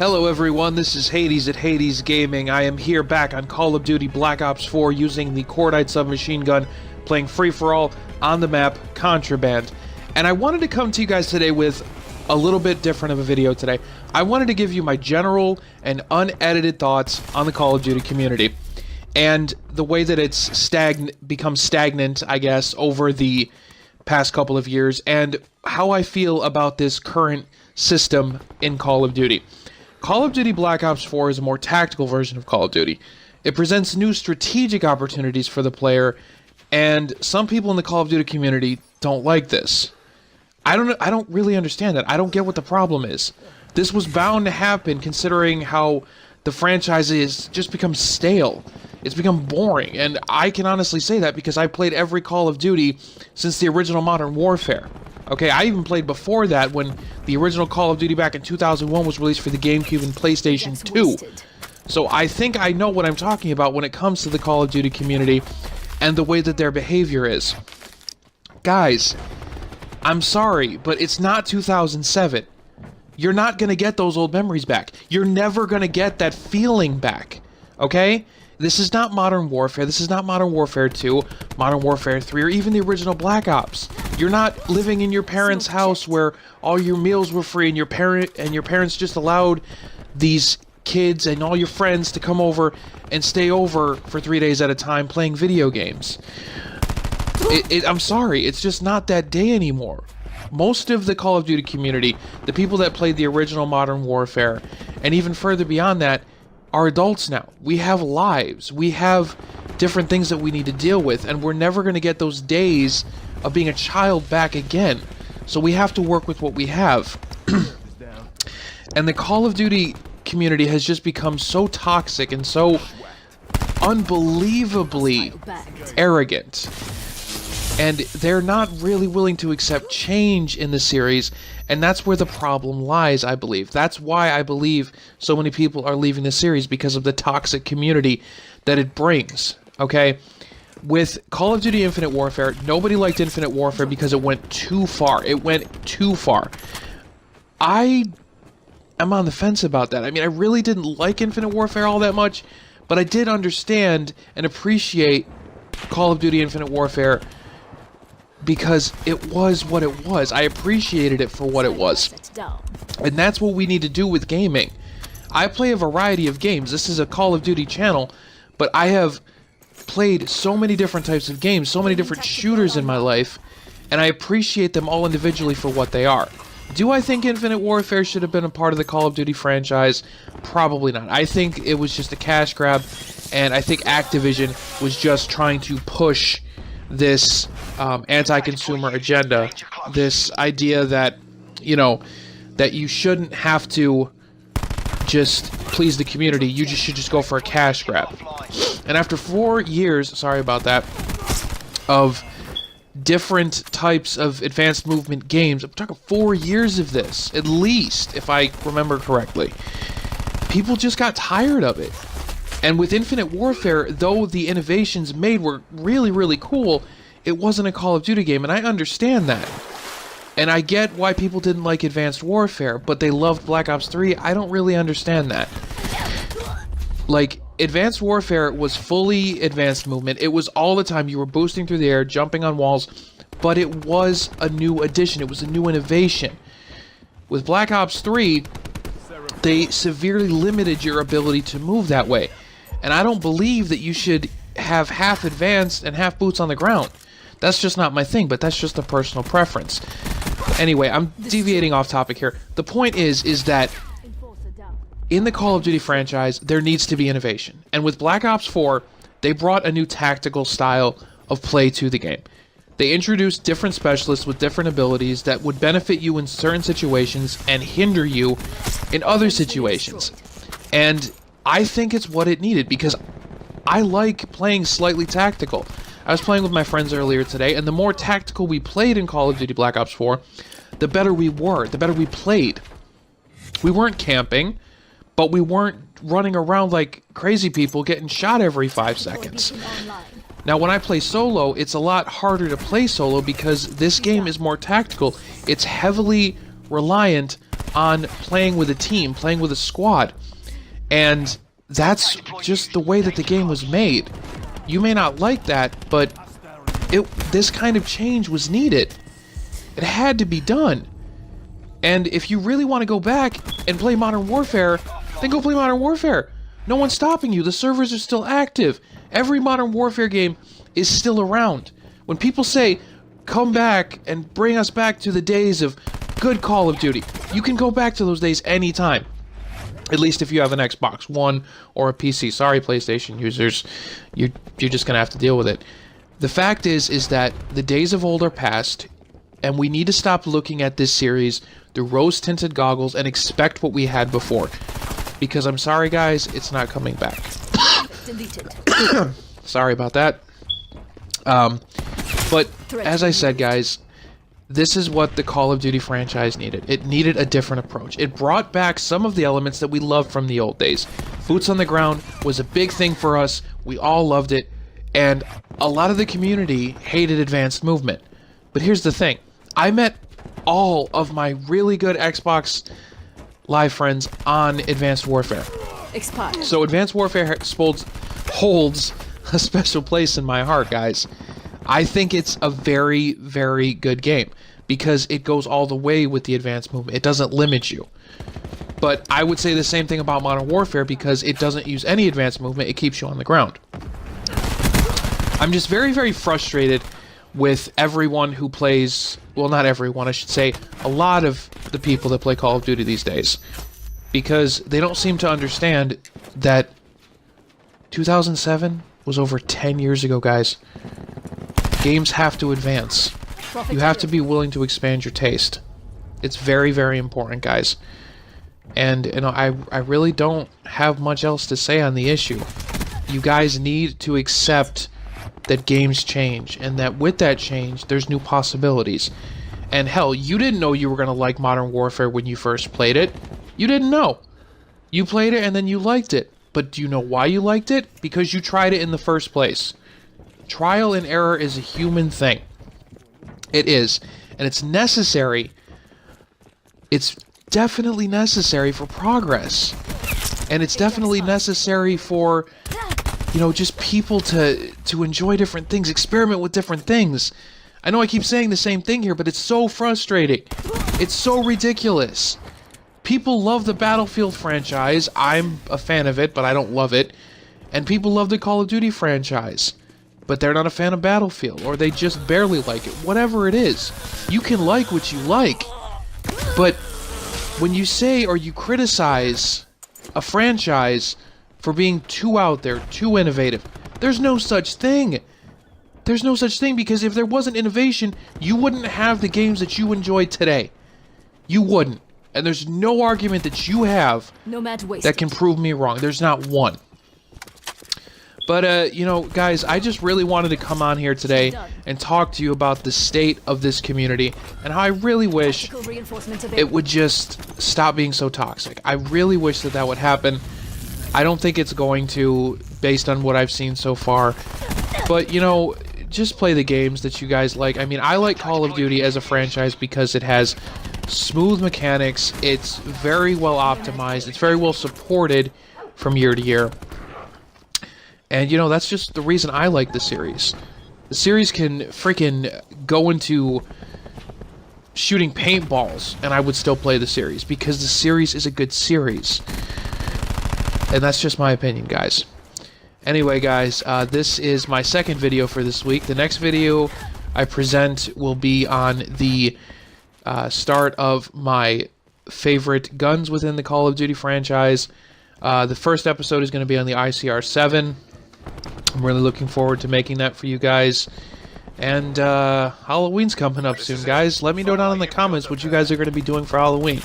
Hello everyone, this is Hades at Hades Gaming. I am here back on Call of Duty Black Ops 4 using the Cordite submachine gun, playing free-for-all on the map Contraband. And I wanted to come to you guys today with a little bit different of a video today. I wanted to give you my general and unedited thoughts on the Call of Duty community. And the way that it's become stagnant, I guess, over the past couple of years, and how I feel about this current system in Call of Duty. Call of Duty Black Ops 4 is a more tactical version of Call of Duty. It presents new strategic opportunities for the player, and some people in the Call of Duty community don't like this. I don't really understand that. I don't get what the problem is. This was bound to happen considering how the franchise has just become stale. It's become boring, and I can honestly say that because I played every Call of Duty since the original Modern Warfare. Okay, I even played before that when the original Call of Duty back in 2001 was released for the GameCube and PlayStation 2. So I think I know what I'm talking about when it comes to the Call of Duty community and the way that their behavior is. Guys, I'm sorry, but it's not 2007. You're not going to get those old memories back. You're never going to get that feeling back. Okay? This is not Modern Warfare. This is not Modern Warfare 2, Modern Warfare 3, or even the original Black Ops. You're not living in your parents' house where all your meals were free and your parents just allowed these kids and all your friends to come over and stay over for 3 days at a time playing video games. I'm sorry, it's just not that day anymore. Most of the Call of Duty community, the people that played the original Modern Warfare, and even further beyond that, are adults now. We have lives. We have different things that we need to deal with, and we're never going to get those days of being a child back again. So we have to work with what we have. And the Call of Duty community has just become so toxic and so unbelievably arrogant. And they're not really willing to accept change in the series, and that's where the problem lies, I believe. That's why I believe so many people are leaving the series, because of the toxic community that it brings, okay? With Call of Duty Infinite Warfare, nobody liked Infinite Warfare because it went too far. It went too far. I'm on the fence about that. I mean, I really didn't like Infinite Warfare all that much, but I did understand and appreciate Call of Duty Infinite Warfare because it was what it was. I appreciated it for what it was. And that's what we need to do with gaming. I play a variety of games. This is a Call of Duty channel, but I have played so many different types of games, so many different shooters in my life, and I appreciate them all individually for what they are. Do I think Infinite Warfare should have been a part of the Call of Duty franchise? Probably not. I think it was just a cash grab, and I think Activision was just trying to push this anti-consumer agenda, this idea that, you know, that you shouldn't have to just please the community, you just should just go for a cash grab. And after 4 years, sorry about that, of different types of advanced movement games, I'm talking 4 years of this, at least, if I remember correctly, people just got tired of it. And with Infinite Warfare, though the innovations made were really, really cool, it wasn't a Call of Duty game, and I understand that. And I get why people didn't like Advanced Warfare, but they loved Black Ops 3. I don't really understand that. Like, Advanced Warfare was fully advanced movement. It was all the time. You were boosting through the air, jumping on walls, but it was a new addition. It was a new innovation. With Black Ops 3, they severely limited your ability to move that way. And I don't believe that you should have half advanced and half boots on the ground. That's just not my thing, but that's just a personal preference. Anyway, I'm deviating off topic here. The point is that in the Call of Duty franchise, there needs to be innovation. And with Black Ops 4, they brought a new tactical style of play to the game. They introduced different specialists with different abilities that would benefit you in certain situations and hinder you in other situations. And I think it's what it needed, because I like playing slightly tactical. I was playing with my friends earlier today, and the more tactical we played in Call of Duty Black Ops 4, the better we were, the better we played. We weren't camping, but we weren't running around like crazy people getting shot every 5 seconds. Now, when I play solo, it's a lot harder to play solo because this game is more tactical. It's heavily reliant on playing with a team, playing with a squad. And that's just the way that the game was made. You may not like that, but this kind of change was needed. It had to be done. And if you really want to go back and play Modern Warfare, then go play Modern Warfare. No one's stopping you. The servers are still active. Every Modern Warfare game is still around. When people say, come back and bring us back to the days of good Call of Duty, you can go back to those days anytime. At least if you have an Xbox One or a PC. Sorry, PlayStation users. You're just going to have to deal with it. The fact is that the days of old are past, and we need to stop looking at this series through rose-tinted goggles and expect what we had before. Because I'm sorry, guys, it's not coming back. Sorry about that. But as I said, guys, this is what the Call of Duty franchise needed. It needed a different approach. It brought back some of the elements that we loved from the old days. Boots on the ground was a big thing for us. We all loved it. And a lot of the community hated advanced movement. But here's the thing. I met all of my really good Xbox Live friends on Advanced Warfare. Expired. So Advanced Warfare holds a special place in my heart, guys. I think it's a very, very good game because it goes all the way with the advanced movement. It doesn't limit you. But I would say the same thing about Modern Warfare because it doesn't use any advanced movement. It keeps you on the ground. I'm just very, very frustrated with everyone who plays, well, not everyone, I should say, a lot of the people that play Call of Duty these days. Because they don't seem to understand that 2007 was over 10 years ago, guys. Games have to advance. You have to be willing to expand your taste. It's very, very important, guys. And, you know, I really don't have much else to say on the issue. You guys need to accept that games change, and that with that change, there's new possibilities. And hell, you didn't know you were going to like Modern Warfare when you first played it. You didn't know. You played it and then you liked it. But do you know why you liked it? Because you tried it in the first place. Trial and error is a human thing. It is. And it's necessary. It's definitely necessary for progress. And it's definitely necessary for, you know, just people to enjoy different things, experiment with different things. I know I keep saying the same thing here, but it's so frustrating. It's so ridiculous. People love the Battlefield franchise. I'm a fan of it, but I don't love it. And people love the Call of Duty franchise, but they're not a fan of Battlefield, or they just barely like it. Whatever it is, you can like what you like. But when you say or you criticize a franchise for being too out there, too innovative, there's no such thing. There's no such thing, because if there wasn't innovation, you wouldn't have the games that you enjoy today. You wouldn't. And there's no argument that you have that can prove me wrong. There's not one. But, you know, guys, I just really wanted to come on here today and talk to you about the state of this community and how I really wish it would just stop being so toxic. I really wish that that would happen. I don't think it's going to, based on what I've seen so far. But, you know, just play the games that you guys like. I mean, I like Call of Duty as a franchise because it has smooth mechanics. It's very well optimized. It's very well supported from year to year. And, you know, that's just the reason I like the series. The series can freaking go into shooting paintballs, and I would still play the series, because the series is a good series. And that's just my opinion, guys. Anyway, guys, this is my second video for this week. The next video I present will be on the start of my favorite guns within the Call of Duty franchise. The first episode is going to be on the ICR-7. I'm really looking forward to making that for you guys. And Halloween's coming up soon, guys. Let me know down in the comments what you guys are going to be doing for Halloween.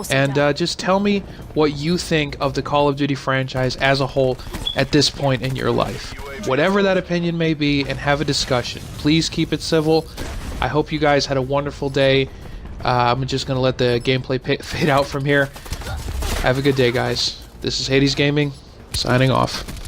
And just tell me what you think of the Call of Duty franchise as a whole at this point in your life. Whatever that opinion may be, and have a discussion. Please keep it civil. I hope you guys had a wonderful day. I'm just going to let the gameplay fade out from here. Have a good day, guys. This is Hades Gaming, signing off.